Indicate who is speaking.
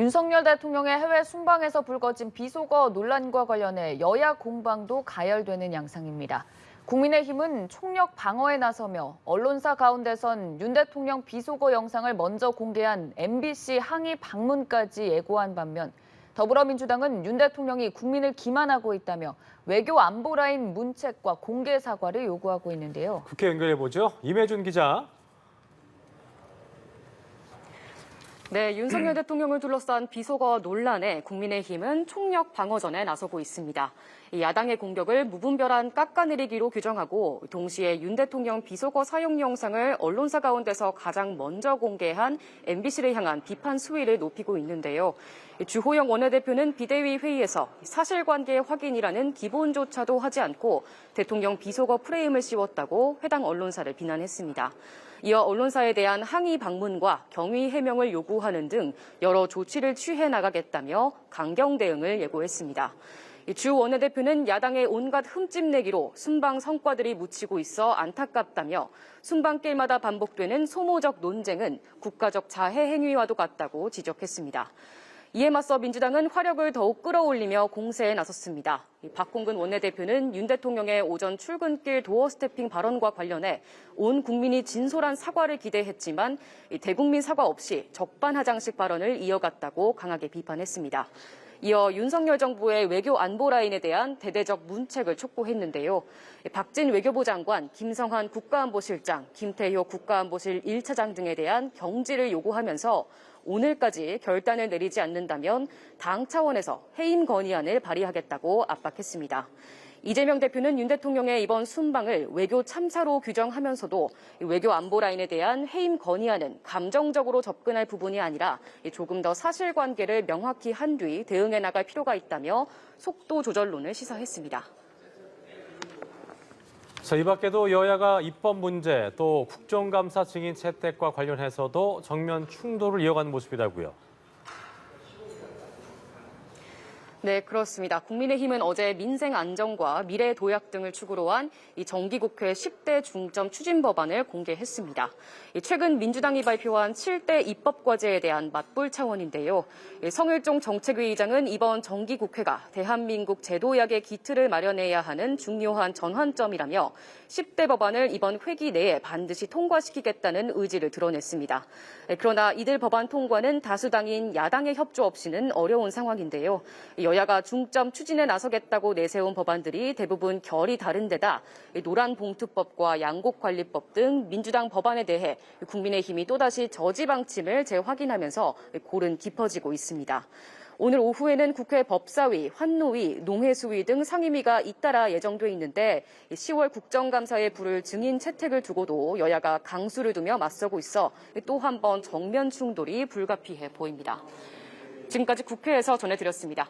Speaker 1: 윤석열 대통령의 해외 순방에서 불거진 비속어 논란과 관련해 여야 공방도 가열되는 양상입니다. 국민의힘은 총력 방어에 나서며 언론사 가운데선 윤 대통령 비속어 영상을 먼저 공개한 MBC 항의 방문까지 예고한 반면 더불어민주당은 윤 대통령이 국민을 기만하고 있다며 외교 안보 라인 문책과 공개 사과를 요구하고 있는데요.
Speaker 2: 국회 연결해보죠. 임혜준 기자.
Speaker 3: 네, 윤석열 대통령을 둘러싼 비속어 논란에 국민의힘은 총력 방어전에 나서고 있습니다. 야당의 공격을 무분별한 깎아내리기로 규정하고 동시에 윤 대통령 비속어 사용 영상을 언론사 가운데서 가장 먼저 공개한 MBC를 향한 비판 수위를 높이고 있는데요. 주호영 원내대표는 비대위 회의에서 사실관계 확인이라는 기본조차도 하지 않고 대통령 비속어 프레임을 씌웠다고 해당 언론사를 비난했습니다. 이어 언론사에 대한 항의 방문과 경위 해명을 요구하는 등 여러 조치를 취해 나가겠다며 강경 대응을 예고했습니다. 주 원내대표는 야당의 온갖 흠집내기로 순방 성과들이 묻히고 있어 안타깝다며 순방길마다 반복되는 소모적 논쟁은 국가적 자해 행위와도 같다고 지적했습니다. 이에 맞서 민주당은 화력을 더욱 끌어올리며 공세에 나섰습니다. 박홍근 원내대표는 윤 대통령의 오전 출근길 도어 스태핑 발언과 관련해 온 국민이 진솔한 사과를 기대했지만 대국민 사과 없이 적반하장식 발언을 이어갔다고 강하게 비판했습니다. 이어 윤석열 정부의 외교 안보 라인에 대한 대대적 문책을 촉구했는데요. 박진 외교부 장관, 김성한 국가안보실장, 김태효 국가안보실 1차장 등에 대한 경질을 요구하면서 오늘까지 결단을 내리지 않는다면 당 차원에서 해임 건의안을 발의하겠다고 압박했습니다. 이재명 대표는 윤 대통령의 이번 순방을 외교 참사로 규정하면서도 외교 안보 라인에 대한 해임 건의안은 감정적으로 접근할 부분이 아니라 조금 더 사실관계를 명확히 한 뒤 대응해 나갈 필요가 있다며 속도 조절론을 시사했습니다.
Speaker 2: 자, 이 밖에도 여야가 입법 문제 또 국정감사 증인 채택과 관련해서도 정면 충돌을 이어가는 모습이라고요.
Speaker 3: 네, 그렇습니다. 국민의힘은 어제 민생 안정과 미래 도약 등을 축으로 한 이 정기국회 10대 중점 추진 법안을 공개했습니다. 최근 민주당이 발표한 7대 입법과제에 대한 맞불 차원인데요. 성일종 정책위의장은 이번 정기국회가 대한민국 제도약의 기틀을 마련해야 하는 중요한 전환점이라며 10대 법안을 이번 회기 내에 반드시 통과시키겠다는 의지를 드러냈습니다. 그러나 이들 법안 통과는 다수당인 야당의 협조 없이는 어려운 상황인데요. 여야가 중점 추진에 나서겠다고 내세운 법안들이 대부분 결이 다른 데다 노란봉투법과 양곡관리법 등 민주당 법안에 대해 국민의힘이 또다시 저지방침을 재확인하면서 골은 깊어지고 있습니다. 오늘 오후에는 국회 법사위, 환노위, 농해수위 등 상임위가 잇따라 예정돼 있는데 10월 국정감사에 부를 증인 채택을 두고도 여야가 강수를 두며 맞서고 있어 또 한 번 정면 충돌이 불가피해 보입니다. 지금까지 국회에서 전해드렸습니다.